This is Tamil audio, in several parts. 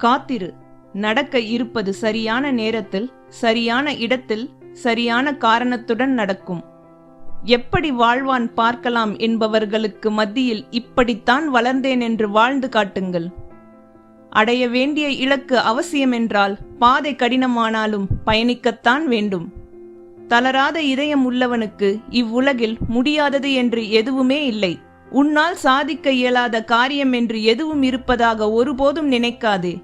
காத்திரு. நடக்க இருப்பது சரியான நேரத்தில், சரியான இடத்தில், சரியான காரணத்துடன் நடக்கும். எப்படி வாழ்வான் பார்க்கலாம் என்பவர்களுக்கு மத்தியில் இப்படித்தான் வளர்ந்தேன் என்று வாழ்ந்து காட்டுங்கள். அடைய வேண்டிய இலக்கு அவசியமென்றால் பாதை கடினமானாலும் பயணிக்கத்தான் வேண்டும். தளராத இதயம் உள்ளவனுக்கு இவ்வுலகில் முடியாதது என்று எதுவுமே இல்லை. உன்னால் சாதிக்க இயலாத காரியம் என்று எதுவும் இருப்பதாக ஒருபோதும் நினைக்காதே.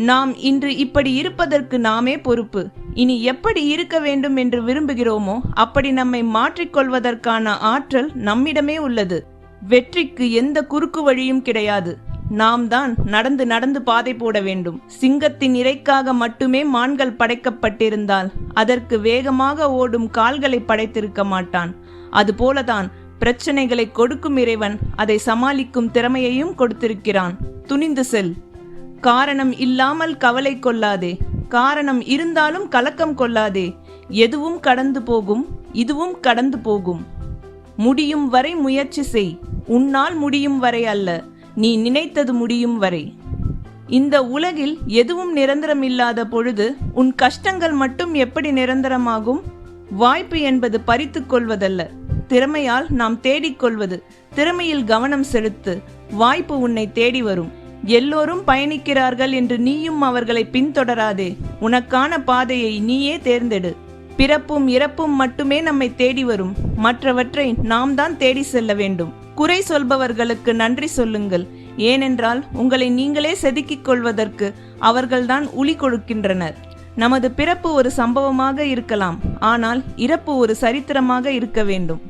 நாம் இன்று இப்படி இருப்பதற்கு நாமே பொறுப்பு. இனி எப்படி இருக்க வேண்டும் என்று விரும்புகிறோமோ அப்படி நம்மை மாற்றிக்கொள்வதற்கான ஆற்றல் நம்மிடமே உள்ளது. வெற்றிக்கு எந்த குறுக்கு வழியும் கிடையாது. நாம் தான் நடந்து நடந்து பாதை போட வேண்டும். சிங்கத்தின் இறைக்காக மட்டுமே மான்கள் படைக்கப்பட்டிருந்தால் அதற்கு வேகமாக ஓடும் கால்களை படைத்திருக்க மாட்டான். அதுபோலதான் பிரச்சனைகளை கொடுக்கும் இறைவன் அதை சமாளிக்கும் திறமையையும் கொடுத்திருக்கிறான். துணிந்து செல். காரணம் இல்லாமல் கவலை கொள்ளாதே. காரணம் இருந்தாலும் கலக்கம் கொள்ளாதே. எதுவும் கடந்து போகும், இதுவும் கடந்து போகும். முடியும் வரை முயற்சி செய். உன்னால் முடியும் வரை அல்ல, நீ நினைத்தது முடியும் வரை. இந்த உலகில் எதுவும் நிரந்தரம் இல்லாத பொழுது உன் கஷ்டங்கள் மட்டும் எப்படி நிரந்தரமாகும்? வாய்ப்பு என்பது பறித்து கொள்வதல்ல, திறமையால் நாம் தேடிக்கொள்வது. திறமையில் கவனம் செலுத்து. வாய்ப்பு உன்னை தேடி வரும். எல்லோரும் பயணிக்கிறார்கள் என்று நீயும் அவர்களை பின்தொடராதே. உனக்கான பாதையை நீயே தேர்ந்தெடு. பிறப்பும் இறப்பும் மட்டுமே நம்மை தேடி வரும். மற்றவற்றை நாம் தான் தேடி செல்ல வேண்டும். குறை சொல்பவர்களுக்கு நன்றி சொல்லுங்கள். ஏனென்றால் உங்களை நீங்களே செதுக்கிக் கொள்வதற்கு அவர்கள்தான் உளி கொடுக்கின்றனர். நமது பிறப்பு ஒரு சம்பவமாக இருக்கலாம், ஆனால் இறப்பு ஒரு சரித்திரமாக இருக்க வேண்டும்.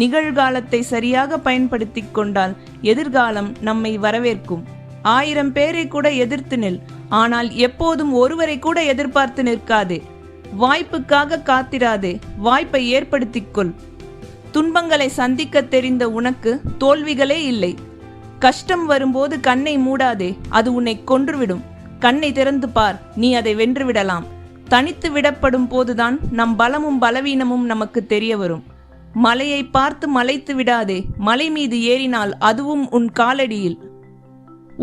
நிகழ்காலத்தை சரியாக பயன்படுத்தி கொண்டால் எதிர்காலம் நம்மை வரவேற்கும். 1000 பேரை கூட எதிர்த்து நில், ஆனால் எப்போதும் ஒருவரை கூட எதிர்பார்த்து நிற்காதே. வாய்ப்புக்காக காத்திராதே, வாய்ப்பை ஏற்படுத்திக்கொள். துன்பங்களை சந்திக்க தெரிந்த உனக்கு தோல்விகளே இல்லை. கஷ்டம் வரும்போது கண்ணை மூடாதே, அது உன்னை கொன்றுவிடும். கண்ணை திறந்து பார், நீ அதை வென்றுவிடலாம். தனித்து விடப்படும் போதுதான் நம் பலமும் பலவீனமும் நமக்கு தெரிய வரும். மலையை பார்த்து மலைத்து விடாதே. மலை மீது ஏறினால் அதுவும் உன் காலடியில்.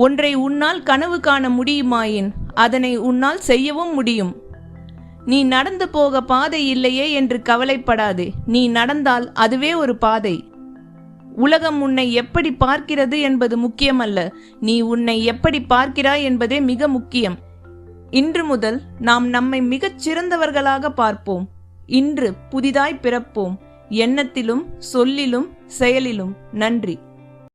ஒன்றை உன்னால் கனவு காண முடியுமாயின் அதனை உன்னால் செய்யவும் முடியும். நீ நடந்து போக பாதை இல்லையே என்று கவலைப்படாதே. நீ நடந்தால் அதுவே ஒரு பாதை. உலகம் உன்னை எப்படி பார்க்கிறது என்பது முக்கியமல்ல, நீ உன்னை எப்படி பார்க்கிறாய் என்பதே மிக முக்கியம். இன்று முதல் நாம் நம்மை மிகச் சிறந்தவர்களாக பார்ப்போம். இன்று புதிதாய் பிறப்போம். எண்ணத்திலும் சொல்லிலும் செயலிலும். நன்றி.